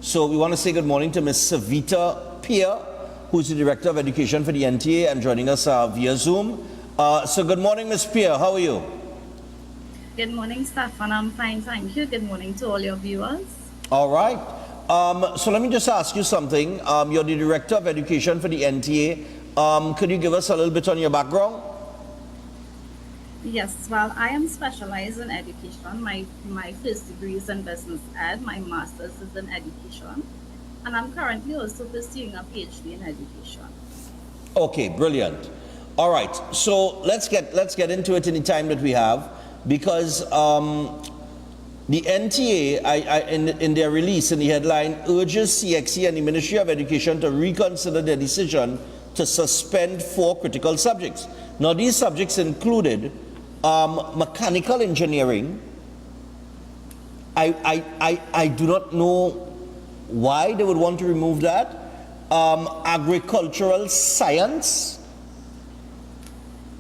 So we want to say good morning to Ms. Savita Pierre, who's the Director of Education for the NTA and joining us via Zoom. So good morning, Ms. Pierre. How are you? Good morning, Stefan. I'm fine, thank you. Good morning to all your viewers. All right. So let me just ask you something. You're the Director of Education for the NTA. Could you give us a little bit on your background? Yes, well, I am specialized in education. My first degree is in business ed. My master's is in education. And I'm currently also pursuing a PhD in education. Okay, brilliant. All right. So let's get into it in the time that we have, because the NTA, in their release, in the headline, urges CXE and the Ministry of Education to reconsider their decision to suspend 4 critical subjects. Now, these subjects included mechanical engineering. I do not know why they would want to remove that. Agricultural science.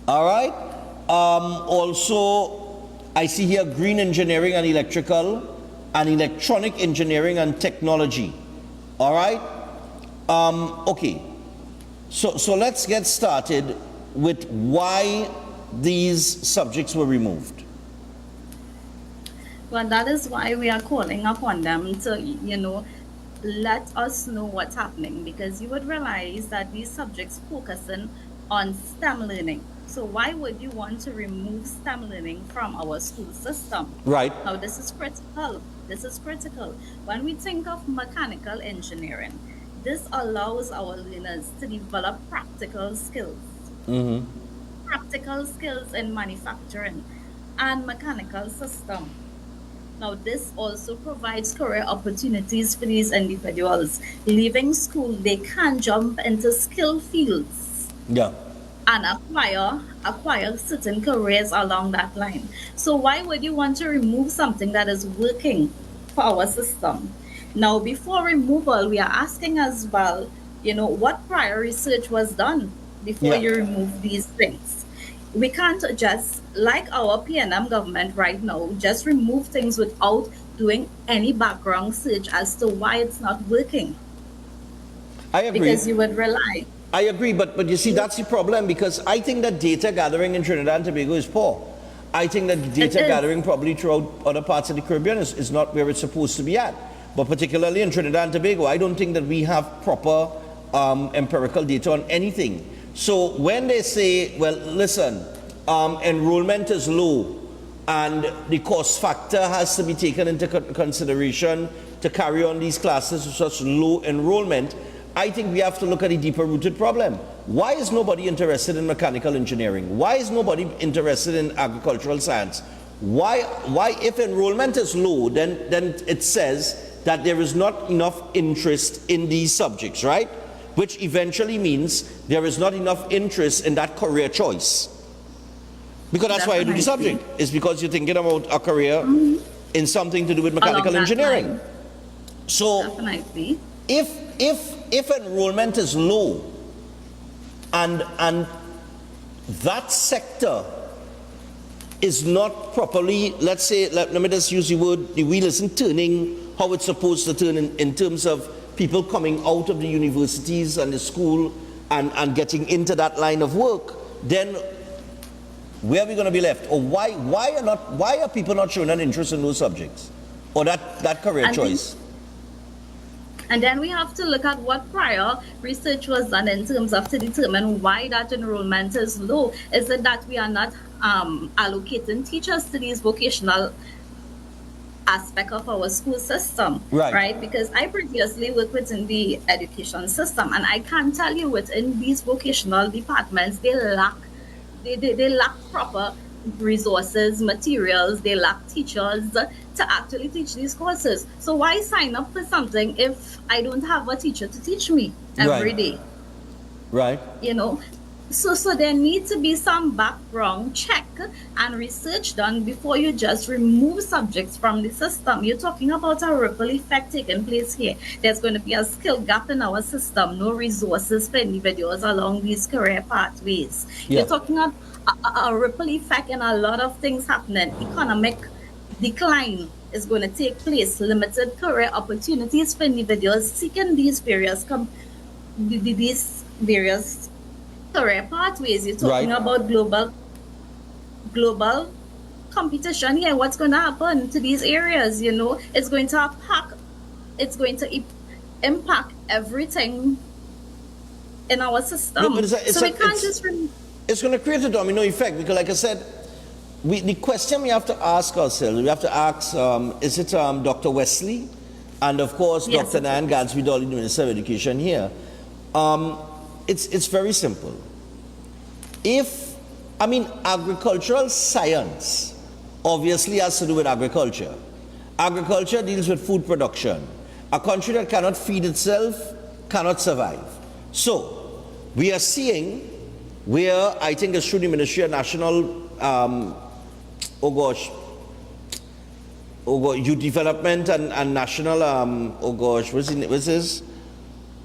All right. Also, I see here green engineering and electrical and electronic engineering and technology. All right. Okay. So let's get started with why these subjects were removed. Well, that is why we are calling upon them to, let us know what's happening, because you would realize that these subjects focusing on STEM learning. So why would you want to remove STEM learning from our school system? Right. Now, this is critical. This is critical. When we think of mechanical engineering, this allows our learners to develop practical skills. Mm-hmm. Practical skills in manufacturing and mechanical system. Now, this also provides career opportunities for these individuals. Leaving school, they can jump into skill fields. Yeah. And acquire certain careers along that line. So why would you want to remove something that is working for our system? Now, before removal, we are asking as well, what prior research was done before you remove these things? We can't just, like our PNM government right now, just remove things without doing any background search as to why it's not working. I agree. Because you would rely. I agree, but you see, that's the problem, because I think that data gathering in Trinidad and Tobago is poor. I think that data gathering probably throughout other parts of the Caribbean is not where it's supposed to be at. But particularly in Trinidad and Tobago, I don't think that we have proper empirical data on anything. So when they say, well, listen, enrollment is low and the cost factor has to be taken into consideration to carry on these classes with such low enrollment, I think we have to look at a deeper rooted problem. Why is nobody interested in mechanical engineering? Why is nobody interested in agricultural science? Why if enrollment is low, then it says that there is not enough interest in these subjects, right? Which eventually means there is not enough interest in that career choice. Because that's why you do the subject. It's because you're thinking about a career in something to do with mechanical engineering. So definitely. If enrollment is low and that sector is not properly, let's say, let me just use the word, the wheel isn't turning how it's supposed to turn in terms of people coming out of the universities and the school and getting into that line of work, then where are we going to be left? Or why are people not showing an interest in those subjects or that career choice? And then we have to look at what prior research was done in terms of to determine why that enrollment is low. Is it that we are not allocating teachers to these vocational aspect of our school system, right? Because I previously worked within the education system, and I can tell you within these vocational departments, they lack proper resources, materials, they lack teachers to actually teach these courses. So why sign up for something if I don't have a teacher to teach me every day? Right. So there needs to be some background check and research done before you just remove subjects from the system. You're talking about a ripple effect taking place here. There's going to be a skill gap in our system, no resources for individuals along these career pathways. You're talking about a ripple effect and a lot of things happening. Economic decline is going to take place. Limited career opportunities for individuals seeking these these various career pathways. You're talking Right. about global competition here. What's going to happen to these areas? It's going to impact everything in our No, but system. So we can't just it's going to create a domino effect because, like I said, the question we have to ask ourselves, we have to ask, is it Dr. Wesley and, of course, yes, Dr. Nan Gadsby Dolly, the Minister of Education here. It's very simple. Agricultural science obviously has to do with agriculture. Agriculture deals with food production. A country that cannot feed itself cannot survive. So, we are seeing where I think it's through the Ministry of National, Youth Development and National, what's his?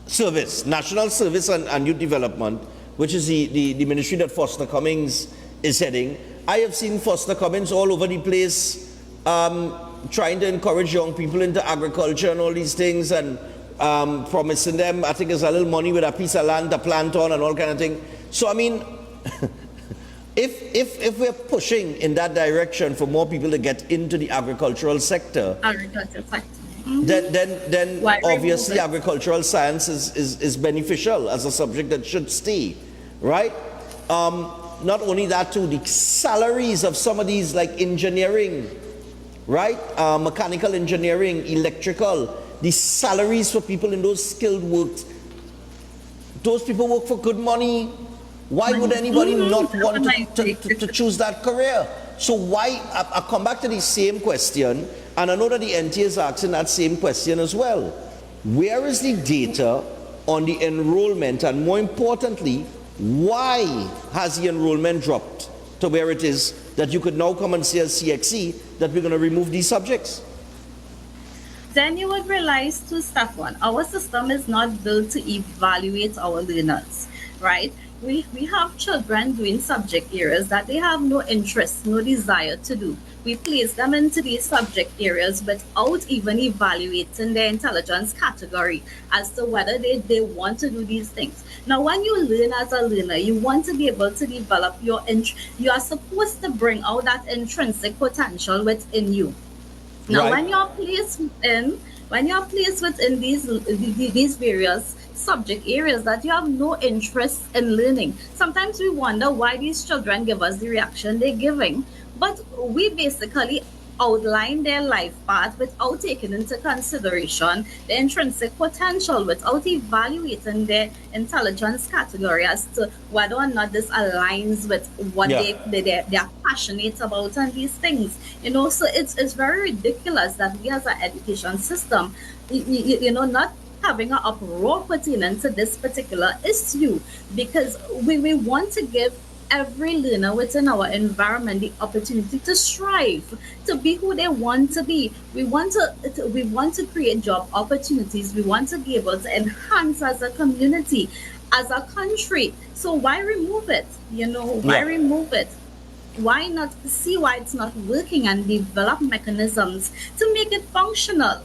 Service, National Service and Youth Development, which is the ministry that Foster Cummings is heading. I have seen Foster Cummings all over the place trying to encourage young people into agriculture and all these things and promising them, I think it's a little money with a piece of land to plant on and all kind of thing. So I mean, if we're pushing in that direction for more people to get into the agricultural sector, then obviously agricultural science is beneficial as a subject that should stay, right? Not only that too, the salaries of some of these like engineering, right? Mechanical engineering, electrical, the salaries for people in those skilled works, those people work for good money. Why would anybody not want to choose that career? So why, I come back to the same question, and I know that the NT is asking that same question as well. Where is the data on the enrollment, and more importantly, why has the enrollment dropped to where it is that you could now come and say as CXC that we're going to remove these subjects? Then you would realize two stuff. One, our system is not built to evaluate our learners, right? We have children doing subject areas that they have no interest, no desire to do. We place them into these subject areas without even evaluating their intelligence category as to whether they want to do these things. Now, when you learn as a learner, you want to be able to develop you are supposed to bring out that intrinsic potential within you. Now, Right. when you're placed within these various subject areas that you have no interest in learning, sometimes we wonder why these children give us the reaction they're giving. But we basically outline their life path without taking into consideration the intrinsic potential, without evaluating their intelligence category as to whether or not this aligns with what Yeah. they're passionate about and these things. So it's very ridiculous that we as an education system, not having an uproar pertaining to this particular issue, because we want to give every learner within our environment the opportunity to strive, to be who they want to be. We want to create job opportunities. We want to be able to enhance as a community, as a country. So why remove it? Why Yeah. remove it? Why not see why it's not working and develop mechanisms to make it functional?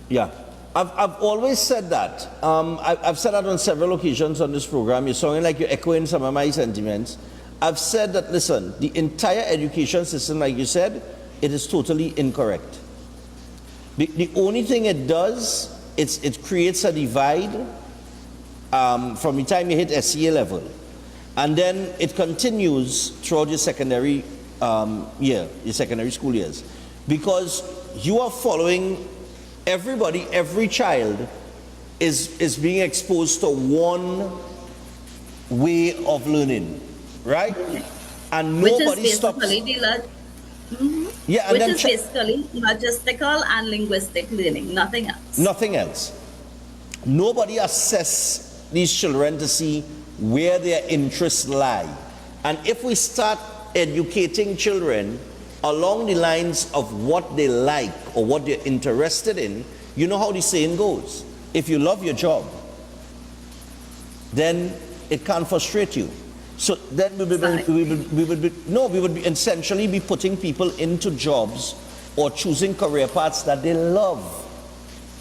Yeah, I've always said that. I've said that on several occasions on this program. You're sounding like you're echoing some of my sentiments. I've said that, listen, the entire education system, like you said, it is totally incorrect. The only thing it does, it creates a divide from the time you hit SCA level. And then it continues throughout your secondary your secondary school years. Because you are following everybody, every child is being exposed to one way of learning, right? And Which is nobody stops. basically Yeah, and which then is basically logistical and linguistic learning, nothing else. nothing else. Nobody assess these children to see where their interests lie. And if we start educating children along the lines of what they like or what they're interested in, you know how the saying goes. If you love your job, then it can't frustrate you. So then we would essentially be putting people into jobs or choosing career paths that they love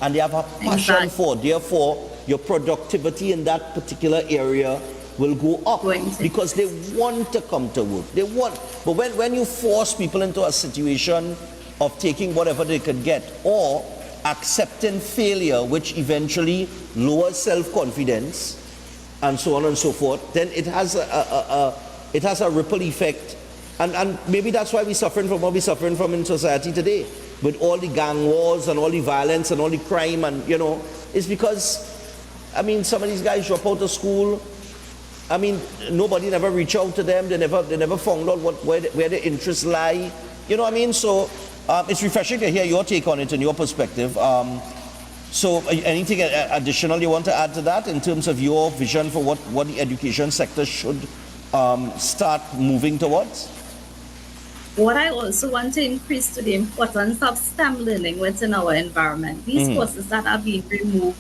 and they have a passion Exactly. for. Therefore, your productivity in that particular area will go up Going to- because they want to come to work. They want. But when you force people into a situation of taking whatever they could get or accepting failure, which eventually lowers self-confidence and so on and so forth, then it has a ripple effect. And maybe that's why we're suffering from what we're suffering from in society today, with all the gang wars and all the violence and all the crime, and it's because, I mean, some of these guys drop out of school. I mean, nobody never reach out to them. They never found out where their interests lie. You know what I mean? So it's refreshing to hear your take on it and your perspective. So anything additional you want to add to that in terms of your vision for what the education sector should start moving towards? What I also want to increase to the importance of STEM learning within our environment. These courses that are being removed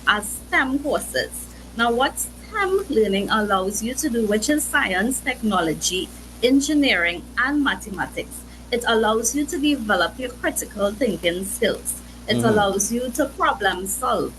as STEM courses. Now, what STEM learning allows you to do, which is science, technology, engineering, and mathematics, it allows you to develop your critical thinking skills. It allows you to problem solve.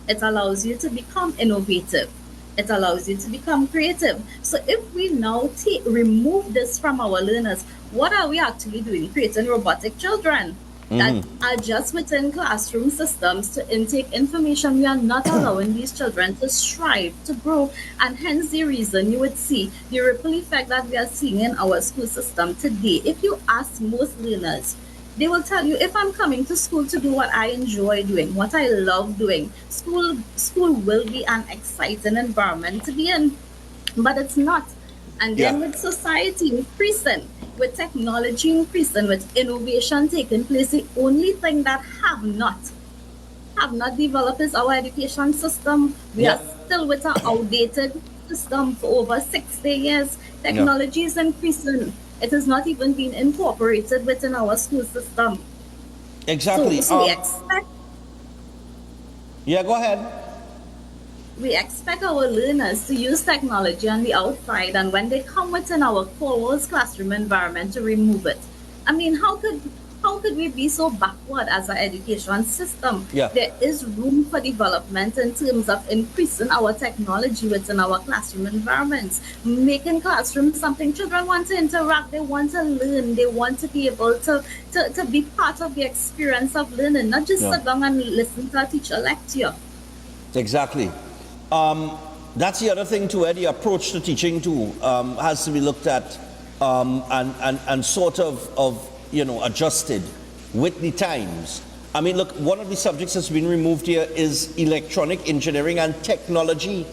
It allows you to become innovative. It allows you to become creative. So if we now remove this from our learners, what are we actually doing? Creating robotic children that are just within classroom systems to intake information. We are not allowing these children to strive, to grow, and hence the reason you would see the ripple effect that we are seeing in our school system today. If you ask most learners, they will tell you, if I'm coming to school to do what I enjoy doing, what I love doing, school will be an exciting environment to be in. But it's not. And then with society increasing, with technology increasing, with innovation taking place, the only thing that have not developed is our education system. We are still with an outdated system for over 60 years. Technology is increasing. It has not even been incorporated within our school system. Exactly. So we expect. Yeah, go ahead. We expect our learners to use technology on the outside, and when they come within our closed classroom environment, to remove it. I mean, how could we be so backward as an education system? Yeah. There is room for development in terms of increasing our technology within our classroom environments, making classrooms something children want to interact, they want to learn, they want to be able to be part of the experience of learning, not just sit down and listen to a teacher lecture. Exactly. That's the other thing too, where the approach to teaching too has to be looked at and sort of adjusted with the times. I mean, look, one of the subjects that's been removed here is electronic engineering and technology.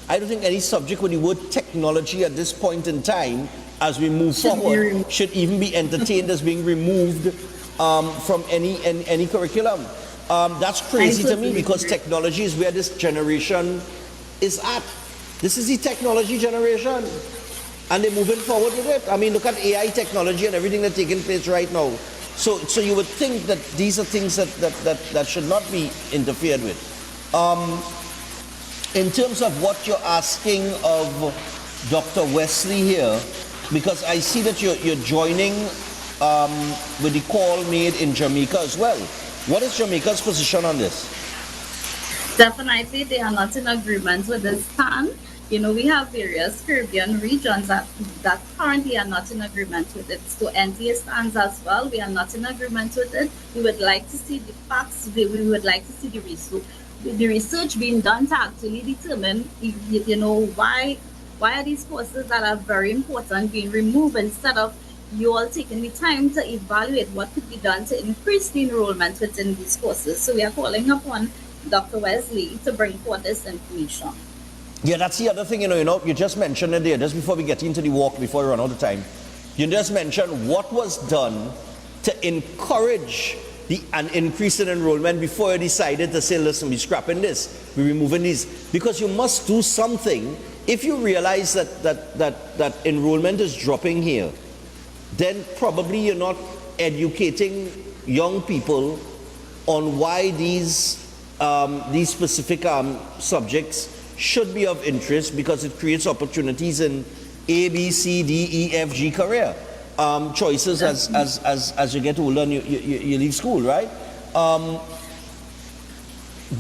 I don't think any subject with the word technology at this point in time, as we move forward, should even be entertained as being removed from any curriculum. That's crazy to me, because technology is where this generation is at. This is the technology generation, and they're moving forward with it. I mean, look at AI technology and everything that's taking place right now. So you would think that these are things that should not be interfered with. In terms of what you're asking of Dr. Wesley here, because I see that you're joining with the call made in Jamaica as well. What is Jamaica's position on this? Definitely, they are not in agreement with this stand. We have various Caribbean regions that currently are not in agreement with it. So NTA stands as well. We are not in agreement with it. We would like to see the facts. We would like to see the research being done to actually determine, why are these courses that are very important being removed, instead of you all taking the time to evaluate what could be done to increase the enrollment within these courses. So we are calling upon Dr. Wesley to bring forth this information. Yeah, that's the other thing, you just mentioned it there, just before we get into the walk, before we run out of time. You just mentioned what was done to encourage an increase in enrollment before you decided to say, listen, we're scrapping this, we're removing these. Because you must do something. If you realize that enrollment is dropping here, then probably you're not educating young people on why these specific subjects should be of interest, because it creates opportunities in A, B, C, D, E, F, G career. choices as you get older and you leave school, right?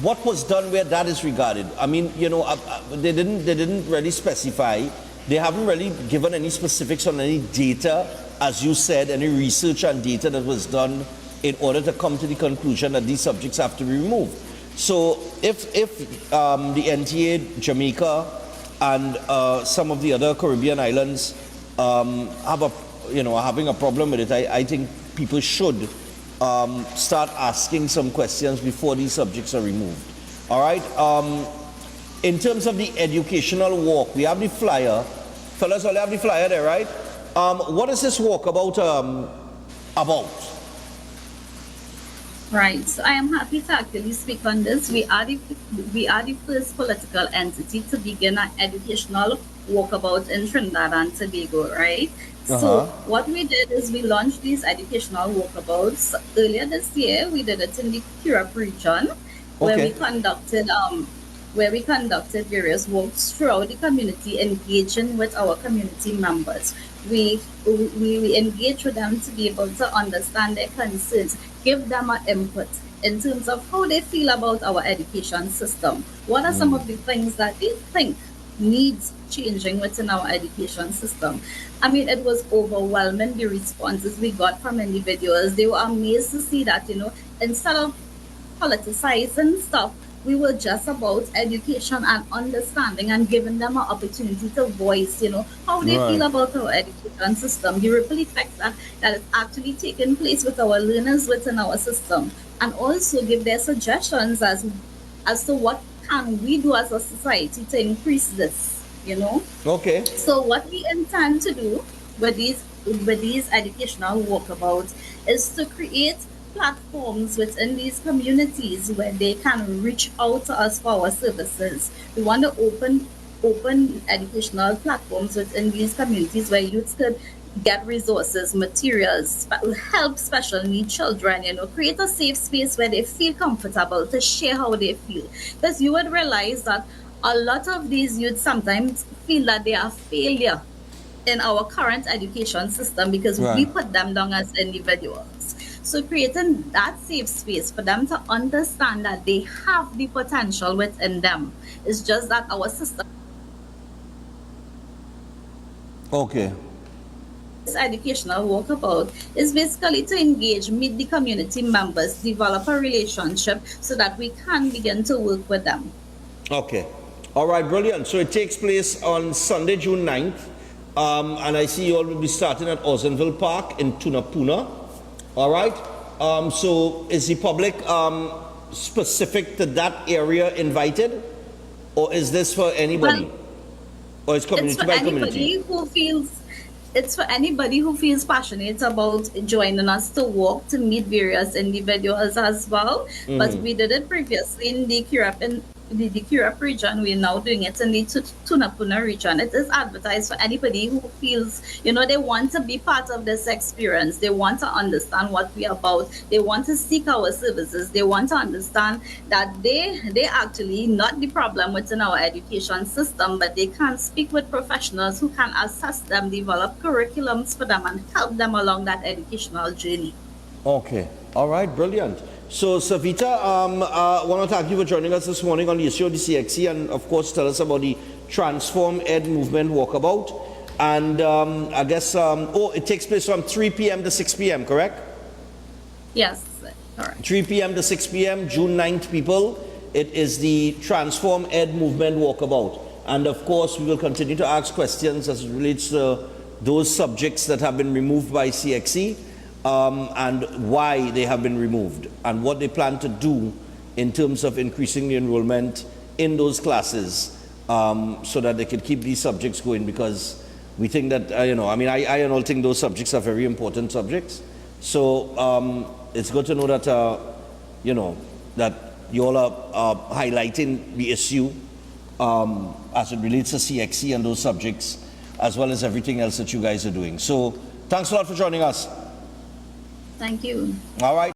What was done where that is regarded? I mean, they didn't really specify. They haven't really given any specifics on any data, as you said, any research and data that was done in order to come to the conclusion that these subjects have to be removed. So if the NTA, Jamaica, and some of the other Caribbean islands are having a problem with it, I think people should start asking some questions before these subjects are removed. All right. In terms of the educational walk, we have the flyer. Fellas, all have the flyer there, right? What is this walk about? Right. So I am happy to actually speak on this. We are the first political entity to begin an educational walkabout in Trinidad and Tobago, right? So what we did is we launched these educational walkabouts earlier this year. We did it in the Kirap region, where we conducted various walks throughout the community, engaging with our community members. We engage with them to be able to understand their concerns, give them an input in terms of how they feel about our education system. What are some of the things that they think needs changing within our education system? I mean, it was overwhelming, the responses we got from individuals. They were amazed to see that, instead of politicizing stuff, we were just about education and understanding and giving them an opportunity to voice, how they feel about our education system, the ripple effects that is actually taking place with our learners within our system, and also give their suggestions as to what can we do as a society to increase this, Okay. So what we intend to do with these educational walkabouts is to create platforms within these communities where they can reach out to us for our services. We want to open educational platforms within these communities where youths could get resources, materials, help special needs children, create a safe space where they feel comfortable to share how they feel. Because you would realize that a lot of these youths sometimes feel that they are failure in our current education system because we put them down as individuals. So creating that safe space for them to understand that they have the potential within them. It's just that our system. Okay. This educational walkabout is basically to engage, meet the community members, develop a relationship so that we can begin to work with them. Okay. All right, brilliant. So it takes place on Sunday, June 9th. And I see you all will be starting at Ozenville Park in Tunapuna. All right. So is the public specific to that area invited? Or is this for anybody? Or is community by community? It's for anybody who feels passionate about joining us to walk, to meet various individuals as well. But we did it previously in the Kirap region. We're now doing it in the Tunapuna region. It is advertised for anybody who feels, they want to be part of this experience. They want to understand what we're about. They want to seek our services. They want to understand that they actually not the problem within our education system, but they can speak with professionals who can assess them, develop curriculums for them, and help them along that educational journey. Okay. All right. Brilliant. So, Savita, I want to thank you for joining us this morning on the issue of the CXC, and of course tell us about the Transform Ed Movement Walkabout. And I guess, it takes place from 3 p.m. to 6 p.m., correct? Yes, correct. 3 p.m. to 6 p.m., June 9th, people. It is the Transform Ed Movement Walkabout. And of course, we will continue to ask questions as it relates to those subjects that have been removed by CXC. And why they have been removed and what they plan to do in terms of increasing the enrollment in those classes so that they can keep these subjects going, because we think that, I and all think those subjects are very important subjects. So it's good to know that, that you all are highlighting the issue as it relates to CXC and those subjects, as well as everything else that you guys are doing. So thanks a lot for joining us. Thank you. All right.